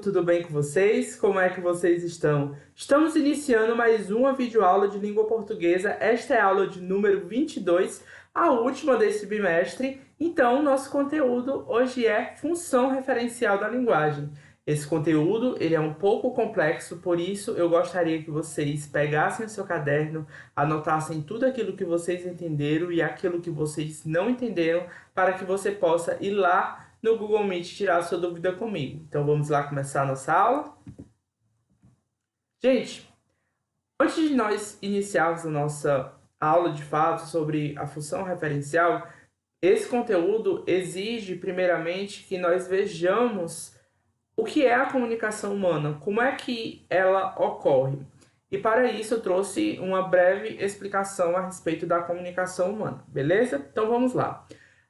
tudo bem com vocês? Como é que vocês estão? Estamos iniciando mais uma videoaula de língua portuguesa. Esta é a aula de número 22, a última deste bimestre. Então, nosso conteúdo hoje é função referencial da linguagem. Esse conteúdo ele é um pouco complexo, por isso eu gostaria que vocês pegassem o seu caderno, anotassem tudo aquilo que vocês entenderam e aquilo que vocês não entenderam, para que você possa ir lá no Google Meet tirar a sua dúvida comigo. Então vamos lá começar a nossa aula. Gente, antes de nós iniciarmos a nossa aula de fato sobre a função referencial, esse conteúdo exige primeiramente que nós vejamos o que é a comunicação humana, como é que ela ocorre. E para isso eu trouxe uma breve explicação a respeito da comunicação humana, beleza? Então vamos lá.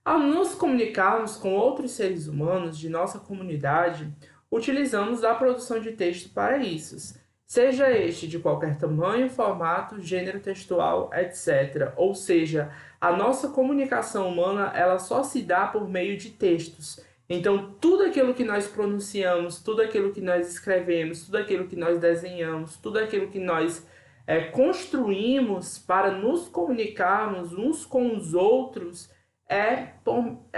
Ao nos comunicarmos com outros seres humanos de nossa comunidade, utilizamos a produção de texto para isso, seja este de qualquer tamanho, formato, gênero textual, etc. Ou seja, a nossa comunicação humana ela só se dá por meio de textos. Então, tudo aquilo que nós pronunciamos, tudo aquilo que nós escrevemos, tudo aquilo que nós desenhamos, tudo aquilo que nós construímos para nos comunicarmos uns com os outros,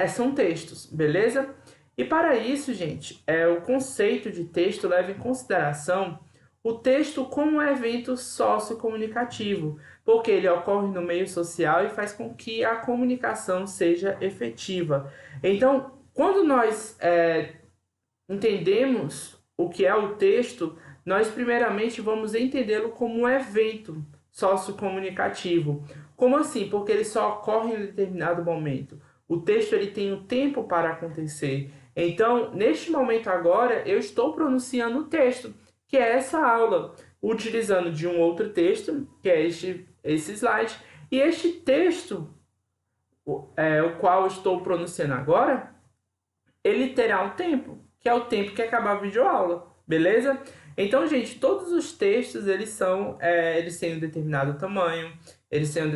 são textos, beleza? E para isso, gente, o conceito de texto leva em consideração o texto como um evento sociocomunicativo, porque ele ocorre no meio social e faz com que a comunicação seja efetiva. Então, quando nós entendemos o que é o texto, nós primeiramente vamos entendê-lo como um evento sociocomunicativo. Como assim? Porque ele só ocorre em determinado momento. O texto ele tem um tempo para acontecer. Então, neste momento agora, eu estou pronunciando o texto, que é essa aula, utilizando de um outro texto, que é esse slide. E este texto, o qual eu estou pronunciando agora, ele terá um tempo, que é o tempo que acabar a videoaula, beleza? Então, gente, todos os textos, eles têm um determinado tamanho, eles têm um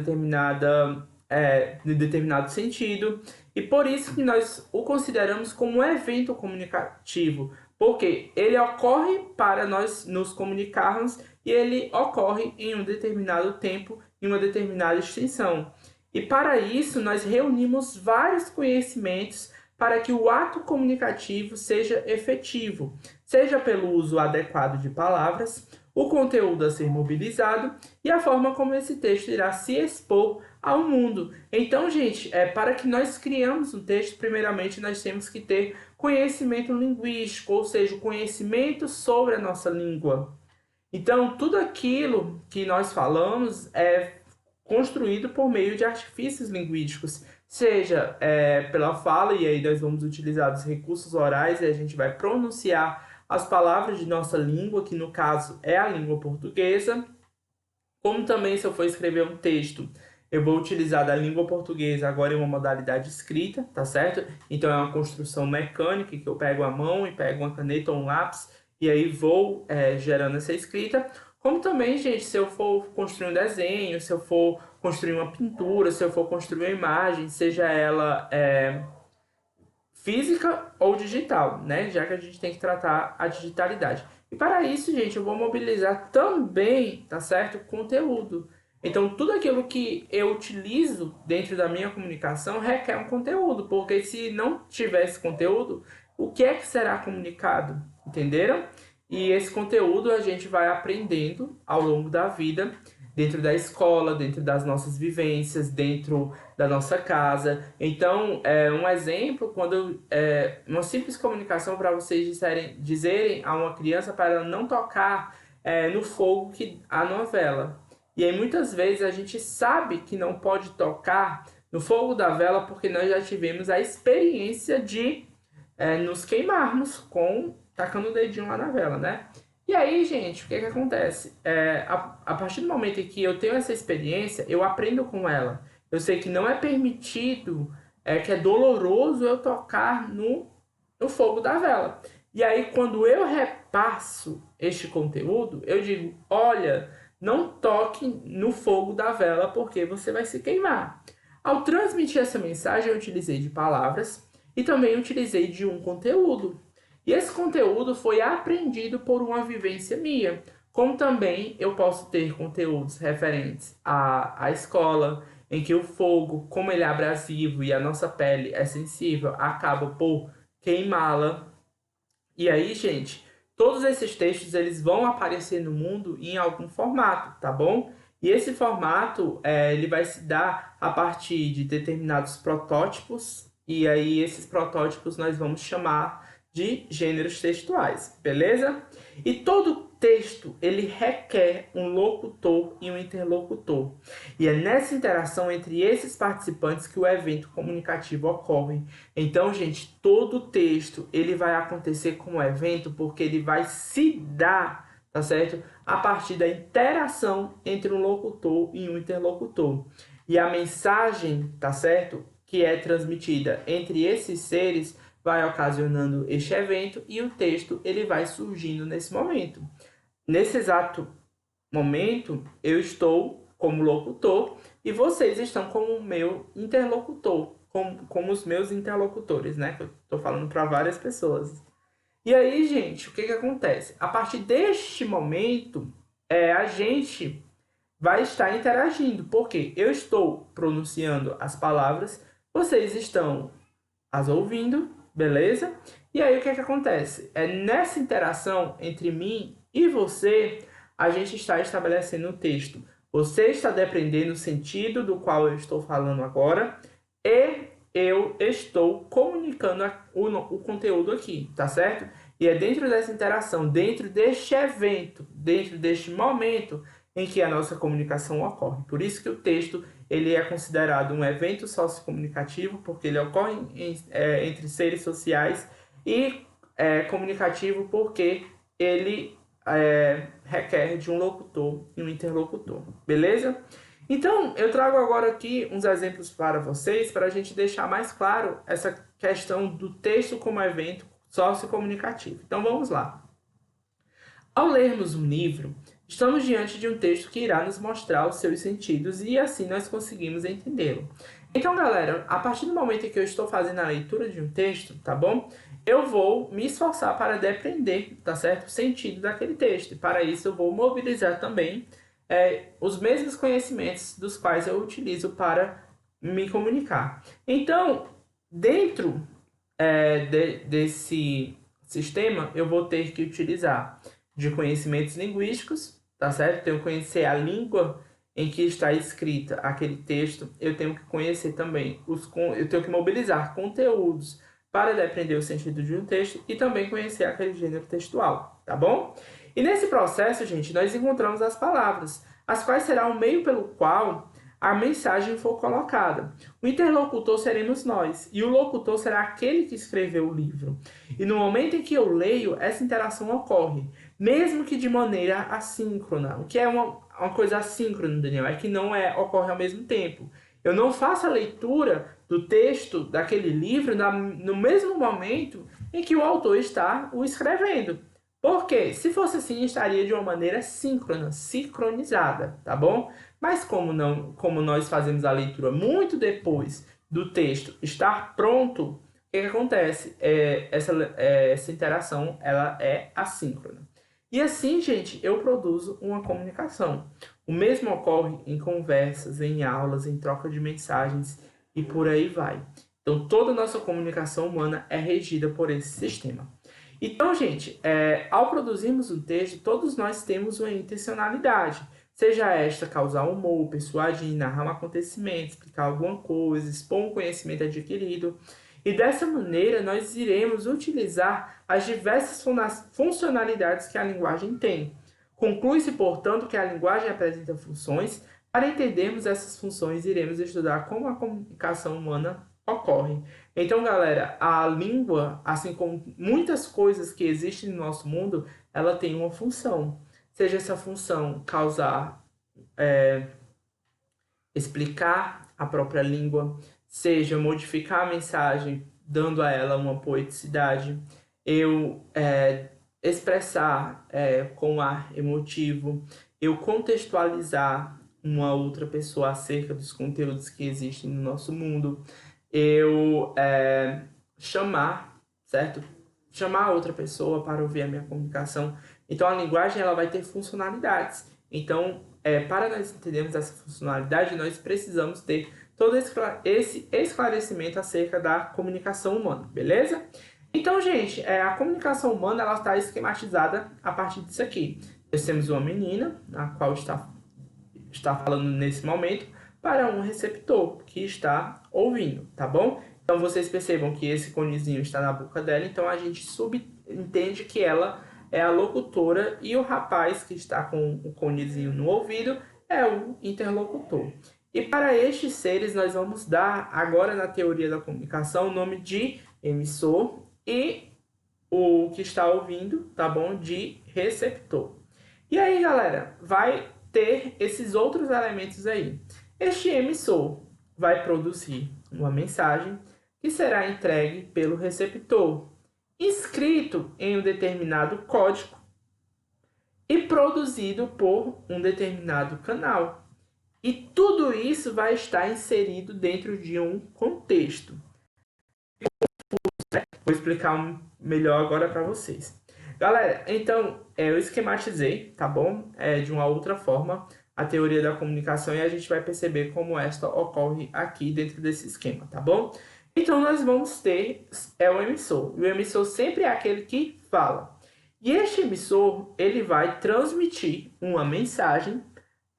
determinado sentido, e por isso que nós o consideramos como um evento comunicativo, porque ele ocorre para nós nos comunicarmos e ele ocorre em um determinado tempo, em uma determinada extensão. E para isso, nós reunimos vários conhecimentos para que o ato comunicativo seja efetivo, seja pelo uso adequado de palavras, o conteúdo a ser mobilizado e a forma como esse texto irá se expor ao mundo. Então, gente, para que nós criamos um texto, primeiramente nós temos que ter conhecimento linguístico, ou seja, conhecimento sobre a nossa língua. Então, tudo aquilo que nós falamos é construído por meio de artifícios linguísticos, seja pela fala, e aí nós vamos utilizar os recursos orais e a gente vai pronunciar as palavras de nossa língua, que no caso é a língua portuguesa, como também se eu for escrever um texto, eu vou utilizar da língua portuguesa agora em uma modalidade escrita, tá certo? Então é uma construção mecânica, que eu pego a mão e pego uma caneta ou um lápis, e aí vou gerando essa escrita. Como também, gente, se eu for construir um desenho, se eu for construir uma pintura, se eu for construir uma imagem, seja ela física ou digital, né? Já que a gente tem que tratar a digitalidade. E para isso, gente, eu vou mobilizar também, tá certo? Conteúdo. Então, tudo aquilo que eu utilizo dentro da minha comunicação requer um conteúdo, porque se não tivesse conteúdo, o que é que será comunicado? Entenderam? E esse conteúdo a gente vai aprendendo ao longo da vida, dentro da escola, dentro das nossas vivências, dentro da nossa casa. Então, um exemplo, uma simples comunicação para vocês dizerem a uma criança para ela não tocar no fogo que há numa vela. E aí, muitas vezes, a gente sabe que não pode tocar no fogo da vela porque nós já tivemos a experiência de nos queimarmos tacando o dedinho lá na vela, né? E aí, gente, o que acontece? A partir do momento em que eu tenho essa experiência, eu aprendo com ela. Eu sei que não é permitido, que é doloroso eu tocar no fogo da vela. E aí, quando eu repasso este conteúdo, eu digo, olha, não toque no fogo da vela porque você vai se queimar. Ao transmitir essa mensagem, eu utilizei de palavras e também utilizei de um conteúdo. E esse conteúdo foi aprendido por uma vivência minha. Como também eu posso ter conteúdos referentes à escola, em que o fogo, como ele é abrasivo e a nossa pele é sensível, acaba por queimá-la. E aí, gente, todos esses textos eles vão aparecer no mundo em algum formato, tá bom? E esse formato ele vai se dar a partir de determinados protótipos, e aí esses protótipos nós vamos chamar de gêneros textuais, beleza? E todo texto ele requer um locutor e um interlocutor. E é nessa interação entre esses participantes que o evento comunicativo ocorre. Então, gente, todo texto ele vai acontecer como evento porque ele vai se dar, tá certo? A partir da interação entre um locutor e um interlocutor. E a mensagem, tá certo? Que é transmitida entre esses seres vai ocasionando este evento e o texto ele vai surgindo nesse momento. Nesse exato momento, eu estou como locutor e vocês estão como meu interlocutor, como os meus interlocutores, né? Que eu estou falando para várias pessoas. E aí, gente, o que que acontece? A partir deste momento, a gente vai estar interagindo, porque eu estou pronunciando as palavras, vocês estão as ouvindo, beleza? E aí o que é que acontece? É nessa interação entre mim e você, a gente está estabelecendo um texto. Você está depreendendo o sentido do qual eu estou falando agora e eu estou comunicando o conteúdo aqui, tá certo? E é dentro dessa interação, dentro deste evento, dentro deste momento em que a nossa comunicação ocorre. Por isso que o texto ele é considerado um evento sociocomunicativo, porque ele ocorre entre seres sociais, e comunicativo porque ele requer de um locutor e um interlocutor. Beleza? Então, eu trago agora aqui uns exemplos para vocês, para a gente deixar mais claro essa questão do texto como evento sociocomunicativo. Então, vamos lá. Ao lermos um livro, estamos diante de um texto que irá nos mostrar os seus sentidos e assim nós conseguimos entendê-lo. Então, galera, a partir do momento em que eu estou fazendo a leitura de um texto, tá bom? Eu vou me esforçar para depreender, tá certo? O sentido daquele texto. E para isso eu vou mobilizar também os mesmos conhecimentos dos quais eu utilizo para me comunicar. Então, dentro desse sistema, eu vou ter que utilizar de conhecimentos linguísticos, tá certo? Tenho que conhecer a língua em que está escrita aquele texto. Eu tenho que conhecer também eu tenho que mobilizar conteúdos para depreender o sentido de um texto e também conhecer aquele gênero textual, tá bom? E nesse processo, gente, nós encontramos as palavras, as quais será o meio pelo qual a mensagem for colocada. O interlocutor seremos nós, e o locutor será aquele que escreveu o livro. E no momento em que eu leio, essa interação ocorre, mesmo que de maneira assíncrona. O que é uma coisa assíncrona, Daniel? É que não ocorre ao mesmo tempo. Eu não faço a leitura do texto daquele livro no mesmo momento em que o autor está o escrevendo. Porque, se fosse assim, estaria de uma maneira síncrona, sincronizada, tá bom? Mas como nós fazemos a leitura muito depois do texto estar pronto, o que acontece? Essa interação ela é assíncrona. E assim, gente, eu produzo uma comunicação. O mesmo ocorre em conversas, em aulas, em troca de mensagens e por aí vai. Então, toda a nossa comunicação humana é regida por esse sistema. Então, gente, ao produzirmos um texto, todos nós temos uma intencionalidade. Seja esta causar humor, persuadir, narrar um acontecimento, explicar alguma coisa, expor um conhecimento adquirido. E dessa maneira, nós iremos utilizar as diversas funcionalidades que a linguagem tem. Conclui-se, portanto, que a linguagem apresenta funções. Para entendermos essas funções, iremos estudar como a comunicação humana ocorre. Então, galera, a língua, assim como muitas coisas que existem no nosso mundo, ela tem uma função. Seja essa função causar, explicar a própria língua, seja modificar a mensagem, dando a ela uma poeticidade, eu expressar com ar emotivo, eu contextualizar uma outra pessoa acerca dos conteúdos que existem no nosso mundo, eu chamar, certo? chamar outra pessoa para ouvir a minha comunicação. Então, a linguagem ela vai ter funcionalidades. Então, para nós entendermos essa funcionalidade, nós precisamos ter todo esse esclarecimento acerca da comunicação humana, beleza? Então, gente, a comunicação humana ela está esquematizada a partir disso aqui. Nós temos uma menina, a qual está falando nesse momento, para um receptor que está ouvindo, tá bom? Então, vocês percebam que esse conezinho está na boca dela, então a gente subentende que ela é a locutora e o rapaz que está com o conezinho no ouvido é o interlocutor. E para estes seres, nós vamos dar, agora na teoria da comunicação, o nome de emissor e o que está ouvindo, tá bom? De receptor. E aí, galera, vai ter esses outros elementos aí. Este emissor vai produzir uma mensagem que será entregue pelo receptor, escrito em um determinado código e produzido por um determinado canal. E tudo isso vai estar inserido dentro de um contexto. Vou explicar melhor agora para vocês. Galera, então, eu esquematizei, tá bom? De uma outra forma, a teoria da comunicação e a gente vai perceber como esta ocorre aqui dentro desse esquema, tá bom? Então, nós vamos ter o emissor. E o emissor sempre é aquele que fala. E este emissor, ele vai transmitir uma mensagem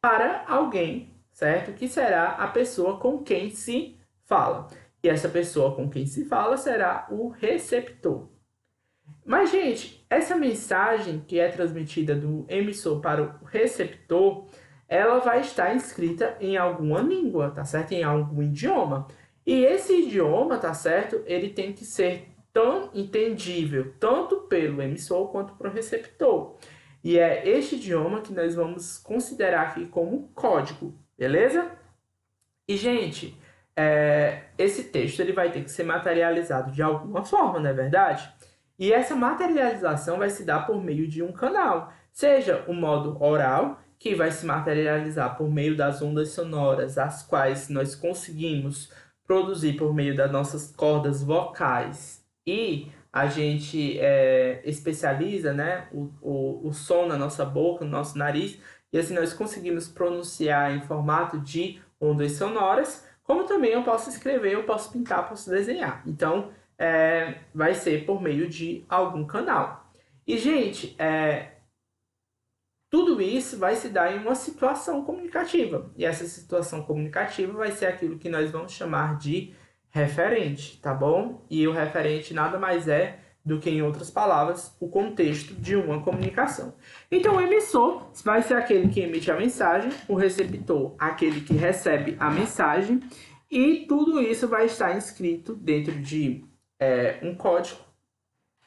para alguém, certo? Que será a pessoa com quem se fala. E essa pessoa com quem se fala será o receptor. Mas, gente, essa mensagem que é transmitida do emissor para o receptor, ela vai estar escrita em alguma língua, tá certo? Em algum idioma. E esse idioma, tá certo? Ele tem que ser tão entendível, tanto pelo emissor quanto para o receptor. E é este idioma que nós vamos considerar aqui como código, beleza? E, gente, esse texto ele vai ter que ser materializado de alguma forma, não é verdade? E essa materialização vai se dar por meio de um canal, seja o modo oral, que vai se materializar por meio das ondas sonoras, as quais nós conseguimos produzir por meio das nossas cordas vocais, e a gente especializa, né, o som na nossa boca, no nosso nariz, e assim nós conseguimos pronunciar em formato de ondas sonoras, como também eu posso escrever, eu posso pintar, posso desenhar. Então, vai ser por meio de algum canal. E, gente, tudo isso vai se dar em uma situação comunicativa. E essa situação comunicativa vai ser aquilo que nós vamos chamar de referente, tá bom? E o referente nada mais é do que, em outras palavras, o contexto de uma comunicação. Então, o emissor vai ser aquele que emite a mensagem, o receptor, aquele que recebe a mensagem, e tudo isso vai estar inscrito dentro de um código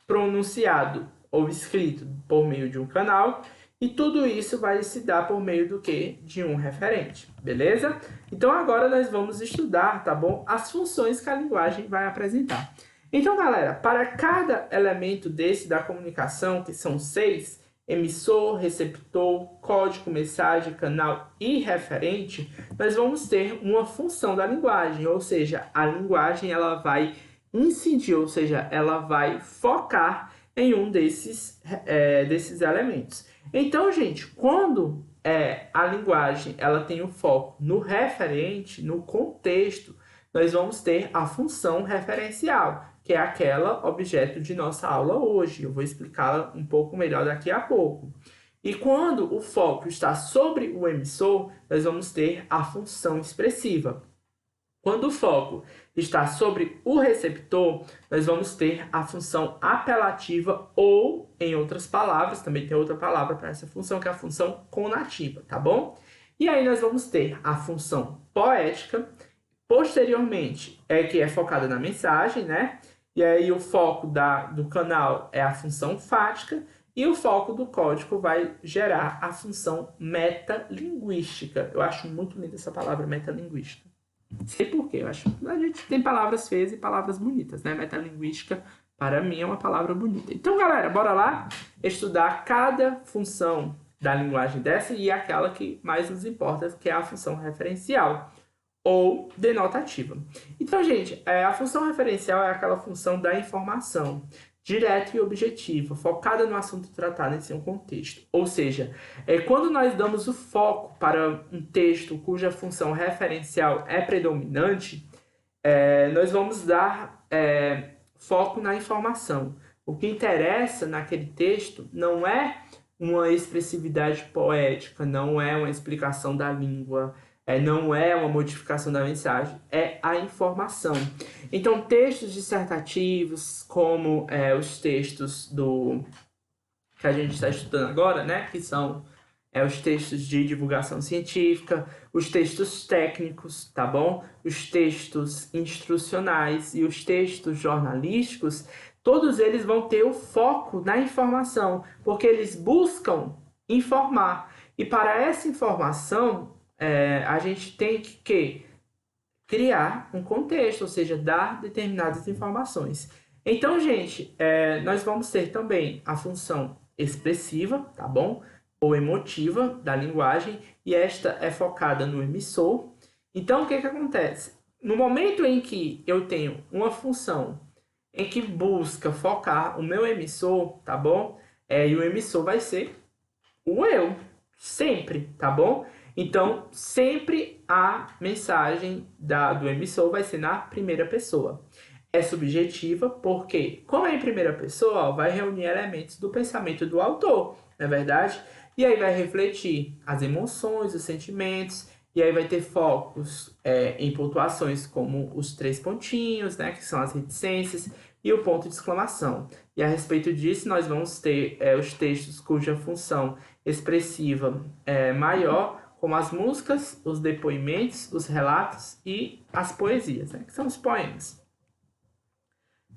pronunciado ou escrito por meio de um canal, e tudo isso vai se dar por meio do quê? De um referente, beleza? Então agora nós vamos estudar, tá bom? As funções que a linguagem vai apresentar. Então, galera, para cada elemento desse da comunicação, que são 6, emissor, receptor, código, mensagem, canal e referente, nós vamos ter uma função da linguagem, ou seja, a linguagem ela vai incidir, ou seja, ela vai focar em um desses elementos. Então, gente, quando a linguagem ela tem o foco no referente, no contexto, nós vamos ter a função referencial, que é aquela objeto de nossa aula hoje. Eu vou explicá-la um pouco melhor daqui a pouco. E quando o foco está sobre o emissor, nós vamos ter a função expressiva. Quando o foco está sobre o receptor, nós vamos ter a função apelativa ou, em outras palavras, também tem outra palavra para essa função, que é a função conativa, tá bom? E aí nós vamos ter a função poética, posteriormente, que é focada na mensagem, né? E aí o foco do canal é a função fática, e o foco do código vai gerar a função metalinguística. Eu acho muito linda essa palavra, metalinguística. Não sei porquê, eu acho que a gente tem palavras feias e palavras bonitas, né? Metalinguística, para mim, é uma palavra bonita. Então, galera, bora lá estudar cada função da linguagem dessa e aquela que mais nos importa, que é a função referencial ou denotativa. Então, gente, a função referencial é aquela função da informação, direta e objetiva, focada no assunto tratado em seu contexto. Ou seja, quando nós damos o foco para um texto cuja função referencial é predominante, nós vamos dar foco na informação. O que interessa naquele texto não é uma expressividade poética, não é uma explicação da língua, não é uma modificação da mensagem, é a informação. Então, textos dissertativos, como os textos que a gente está estudando agora, né, que são os textos de divulgação científica, os textos técnicos, tá bom? Os textos instrucionais e os textos jornalísticos, todos eles vão ter o foco na informação, porque eles buscam informar. E para essa informação, a gente tem que criar um contexto, ou seja, dar determinadas informações. Então, gente, nós vamos ter também a função expressiva, tá bom? Ou emotiva da linguagem, e esta é focada no emissor. Então, o que acontece? No momento em que eu tenho uma função em que busca focar o meu emissor, tá bom? E o emissor vai ser o eu, sempre, tá bom? Então, sempre a mensagem do emissor vai ser na primeira pessoa. É subjetiva porque, como é em primeira pessoa, vai reunir elementos do pensamento do autor, não é verdade? E aí vai refletir as emoções, os sentimentos, e aí vai ter focos em pontuações como os 3 pontinhos, né, que são as reticências, e o ponto de exclamação. E a respeito disso, nós vamos ter os textos cuja função expressiva é maior, como as músicas, os depoimentos, os relatos e as poesias, né, que são os poemas.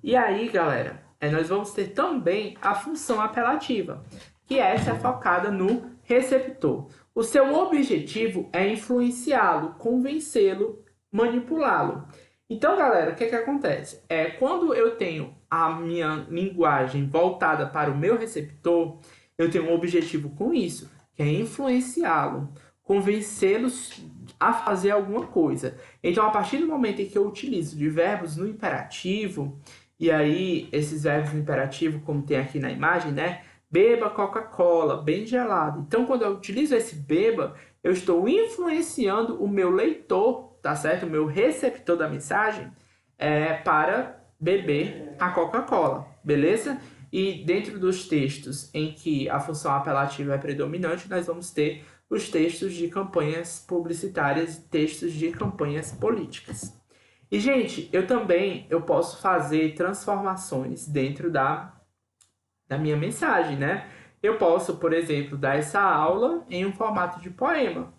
E aí, galera, nós vamos ter também a função apelativa, que essa é focada no receptor. O seu objetivo é influenciá-lo, convencê-lo, manipulá-lo. Então, galera, o que acontece? Quando eu tenho a minha linguagem voltada para o meu receptor, eu tenho um objetivo com isso, que é influenciá-lo, convencê-los a fazer alguma coisa. Então, a partir do momento em que eu utilizo de verbos no imperativo, e aí esses verbos no imperativo, como tem aqui na imagem, né? Beba Coca-Cola, bem gelado. Então, quando eu utilizo esse beba, eu estou influenciando o meu leitor, tá certo? O meu receptor da mensagem para beber a Coca-Cola, beleza? E dentro dos textos em que a função apelativa é predominante, nós vamos ter os textos de campanhas publicitárias e textos de campanhas políticas. E, gente, eu posso fazer transformações dentro da minha mensagem, né? Eu posso, por exemplo, dar essa aula em um formato de poema.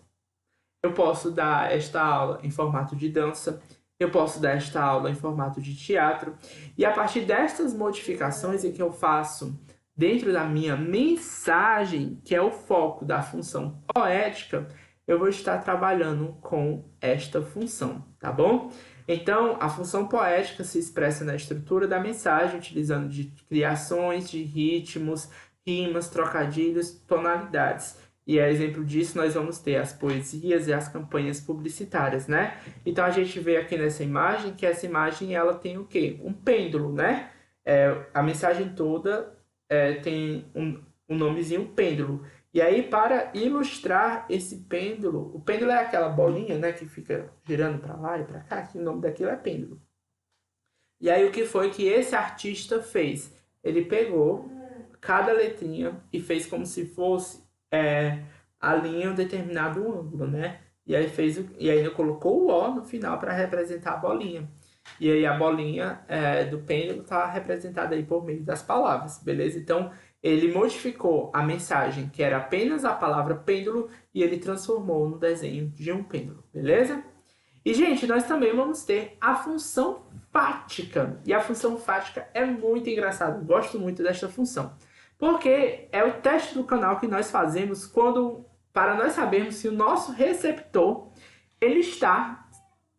Eu posso dar esta aula em formato de dança. Eu posso dar esta aula em formato de teatro. E a partir destas modificações que eu faço dentro da minha mensagem, que é o foco da função poética, eu vou estar trabalhando com esta função, tá bom? Então, a função poética se expressa na estrutura da mensagem, utilizando de criações, de ritmos, rimas, trocadilhos, tonalidades. E a exemplo disso, nós vamos ter as poesias e as campanhas publicitárias, né? Então, a gente vê aqui nessa imagem que essa imagem ela tem o quê? Um pêndulo, né? A mensagem toda tem um nomezinho pêndulo. E aí, para ilustrar esse pêndulo, o pêndulo é aquela bolinha, né, que fica girando para lá e para cá, que o nome daquilo é pêndulo. E aí, o que foi que esse artista fez? Ele pegou cada letrinha e fez como se fosse a linha em um determinado ângulo, né? E aí, ele colocou o O no final para representar a bolinha. E aí, a bolinha do pêndulo está representada aí por meio das palavras, beleza? Então, ele modificou a mensagem, que era apenas a palavra pêndulo, e ele transformou no desenho de um pêndulo, beleza? E, gente, nós também vamos ter a função fática. E a função fática é muito engraçada, eu gosto muito desta função. Porque é o teste do canal que nós fazemos para nós sabermos se o nosso receptor ele está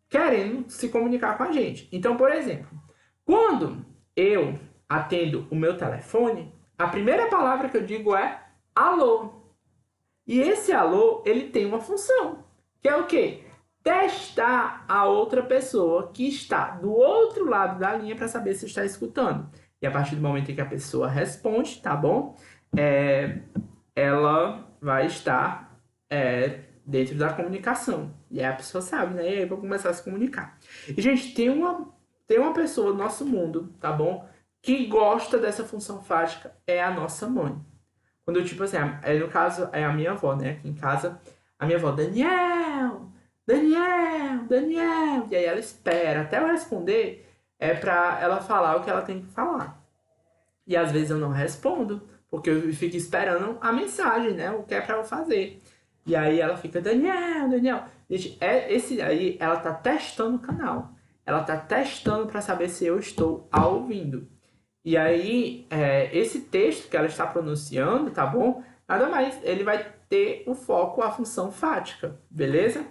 querendo se comunicar com a gente. Então, por exemplo, quando eu atendo o meu telefone, a primeira palavra que eu digo é alô. E esse alô, ele tem uma função, que é o quê? Testar a outra pessoa que está do outro lado da linha para saber se está escutando. E a partir do momento em que a pessoa responde, tá bom? Ela vai estar dentro da comunicação. E aí a pessoa sabe, né? E aí vai começar a se comunicar. E, gente, tem uma pessoa no nosso mundo, tá bom? Que gosta dessa função fática, é a nossa mãe. Quando, tipo assim, no caso, é a minha avó, né? Aqui em casa, a minha avó, Daniel, Daniel, Daniel. E aí ela espera até eu responder, pra ela falar o que ela tem que falar. E às vezes eu não respondo, porque eu fico esperando a mensagem, né? O que é pra eu fazer. E aí ela fica, Daniel, Daniel. Gente, esse aí, ela tá testando o canal. Ela tá testando pra saber se eu estou a ouvindo. E aí, esse texto que ela está pronunciando, tá bom? Nada mais, ele vai ter o foco, a função fática, beleza?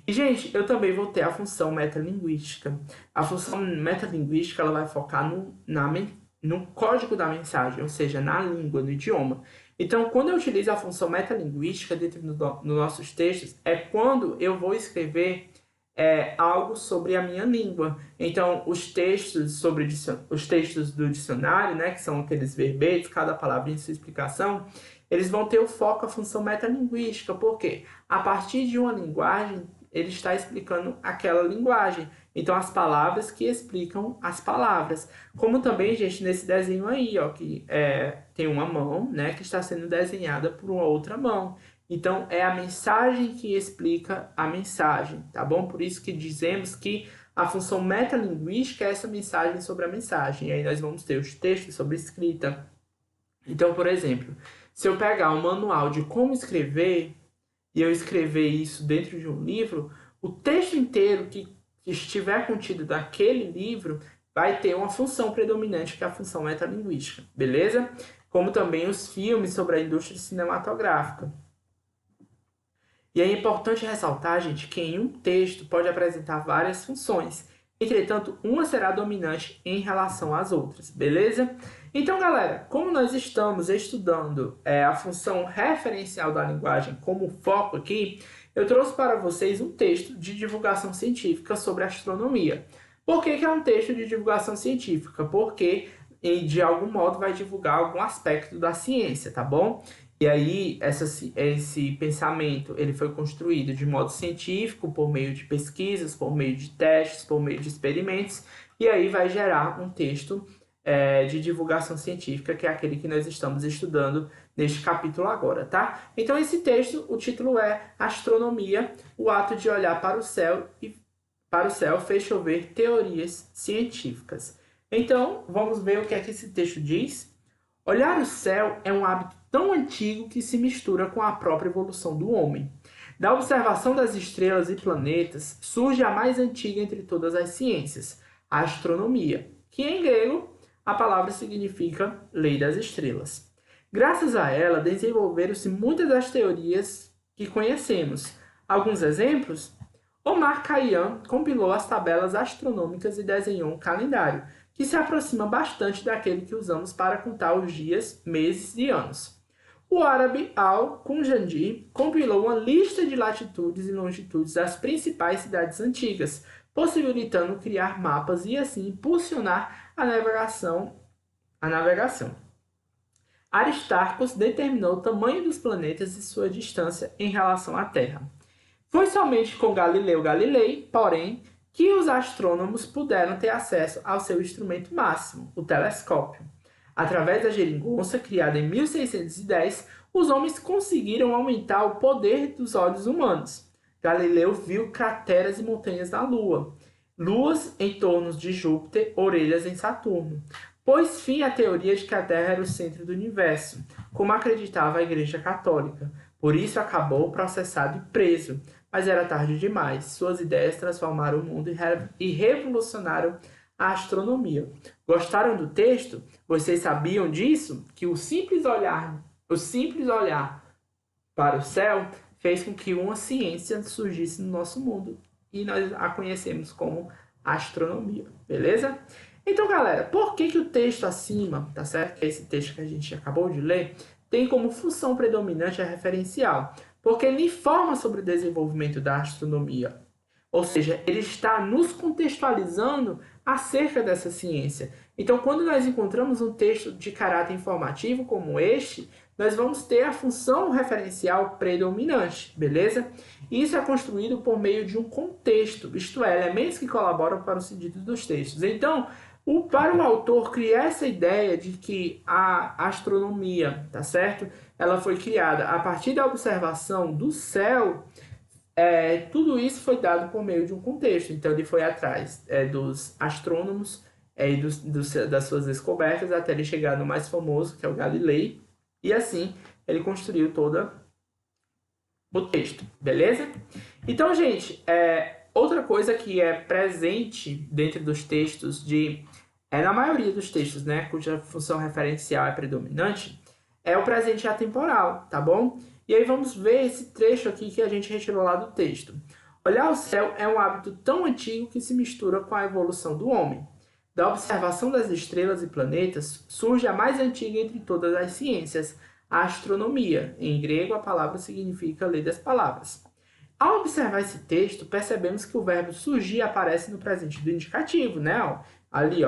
E, gente, eu também vou ter a função metalinguística. A função metalinguística, ela vai focar no código da mensagem, ou seja, na língua, no idioma. Então, quando eu utilizo a função metalinguística dentro dos nossos textos, é quando eu vou escrever algo sobre a minha língua. Então, os textos do dicionário, né, que são aqueles verbetes, cada palavra em sua explicação, eles vão ter o foco, a função metalinguística, porque a partir de uma linguagem, ele está explicando aquela linguagem. Então, as palavras que explicam as palavras. Como também, gente, nesse desenho aí, ó, que tem uma mão, né, que está sendo desenhada por uma outra mão. Então, é a mensagem que explica a mensagem, tá bom? Por isso que dizemos que a função metalinguística é essa mensagem sobre a mensagem. E aí nós vamos ter os textos sobre escrita. Então, por exemplo, se eu pegar um manual de como escrever e eu escrever isso dentro de um livro, o texto inteiro que estiver contido naquele livro vai ter uma função predominante, que é a função metalinguística, beleza? Como também os filmes sobre a indústria cinematográfica. E é importante ressaltar, gente, que em um texto pode apresentar várias funções. Entretanto, uma será dominante em relação às outras, beleza? Então, galera, como nós estamos estudando a função referencial da linguagem como foco aqui, eu trouxe para vocês um texto de divulgação científica sobre astronomia. Por que é um texto de divulgação científica? Porque, de algum modo, vai divulgar algum aspecto da ciência, tá bom? E aí, esse pensamento ele foi construído de modo científico, por meio de pesquisas, por meio de testes, por meio de experimentos, e aí vai gerar um texto de divulgação científica, que é aquele que nós estamos estudando neste capítulo agora, tá? Então, esse texto, o título é Astronomia, o ato de olhar para o céu e para o céu fez chover teorias científicas. Então, vamos ver o que é que esse texto diz. Olhar o céu é um hábito tão antigo que se mistura com a própria evolução do homem. Da observação das estrelas e planetas surge a mais antiga entre todas as ciências, a astronomia, que em grego a palavra significa lei das estrelas. Graças a ela, desenvolveram-se muitas das teorias que conhecemos. Alguns exemplos? Omar Khayyam compilou as tabelas astronômicas e desenhou um calendário, que se aproxima bastante daquele que usamos para contar os dias, meses e anos. O árabe Al-Kunjandi compilou uma lista de latitudes e longitudes das principais cidades antigas, possibilitando criar mapas e assim impulsionar a navegação. Aristarcos determinou o tamanho dos planetas e sua distância em relação à Terra. Foi somente com Galileu Galilei, porém, que os astrônomos puderam ter acesso ao seu instrumento máximo, o telescópio. Através da geringonça, criada em 1610, os homens conseguiram aumentar o poder dos olhos humanos. Galileu viu crateras e montanhas na Lua, luas em torno de Júpiter, orelhas em Saturno. Pôs fim à teoria de que a Terra era o centro do universo, como acreditava a Igreja Católica. Por isso acabou processado e preso. Mas era tarde demais. Suas ideias transformaram o mundo e revolucionaram a astronomia. Gostaram do texto? Vocês sabiam disso? Que o simples olhar para o céu fez com que uma ciência surgisse no nosso mundo e nós a conhecemos como astronomia, beleza? Então, galera, por que o texto acima, tá certo? Esse texto que a gente acabou de ler, tem como função predominante a referencial, porque ele informa sobre o desenvolvimento da astronomia. Ou seja, ele está nos contextualizando acerca dessa ciência. Então, quando nós encontramos um texto de caráter informativo como este, nós vamos ter a função referencial predominante, beleza? Isso é construído por meio de um contexto, isto é, elementos que colaboram para o sentido dos textos. Então, para o autor criar essa ideia de que a astronomia, tá certo? Ela foi criada a partir da observação do céu, tudo isso foi dado por meio de um contexto. Então, ele foi atrás dos astrônomos e das suas descobertas até ele chegar no mais famoso, que é o Galilei. E assim, ele construiu todo o texto, beleza? Então, gente, outra coisa que é presente dentro dos textos na maioria dos textos, né, cuja função referencial é predominante, é o presente atemporal, tá bom? E aí vamos ver esse trecho aqui que a gente retirou lá do texto. Olhar o céu é um hábito tão antigo que se mistura com a evolução do homem. Da observação das estrelas e planetas surge a mais antiga entre todas as ciências, a astronomia. Em grego, a palavra significa lei das palavras. Ao observar esse texto, percebemos que o verbo surgir aparece no presente do indicativo, né? Ali,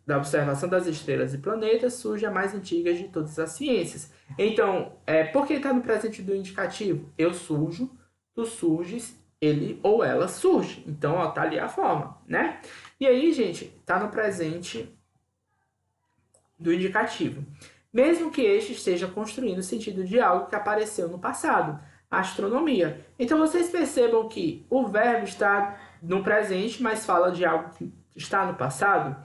da observação das estrelas e planetas surge a mais antiga de todas as ciências. Então, por que está no presente do indicativo? Eu surjo, tu surges, ele ou ela surge. Então, tá ali a forma, né? E aí, gente, tá no presente do indicativo. Mesmo que este esteja construindo o sentido de algo que apareceu no passado, a astronomia. Então, vocês percebam que o verbo está no presente, mas fala de algo que está no passado.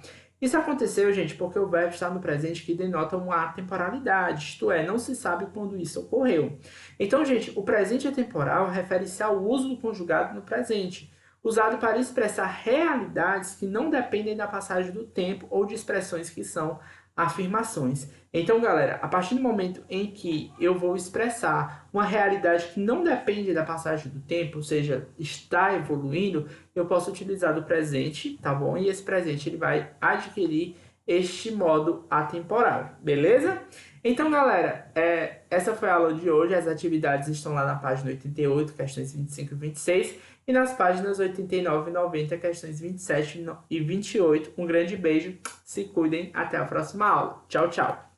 Isso aconteceu, gente, porque o verbo está no presente que denota uma atemporalidade, isto é, não se sabe quando isso ocorreu. Então, gente, o presente atemporal refere-se ao uso do conjugado no presente, usado para expressar realidades que não dependem da passagem do tempo ou de expressões que são afirmações. Então, galera, a partir do momento em que eu vou expressar uma realidade que não depende da passagem do tempo, ou seja, está evoluindo, eu posso utilizar do presente, tá bom? E esse presente ele vai adquirir este modo atemporal, beleza? Então, galera, essa foi a aula de hoje. As atividades estão lá na página 88, questões 25 e 26, e nas páginas 89 e 90, questões 27 e 28. Um grande beijo, se cuidem, até a próxima aula. Tchau, tchau!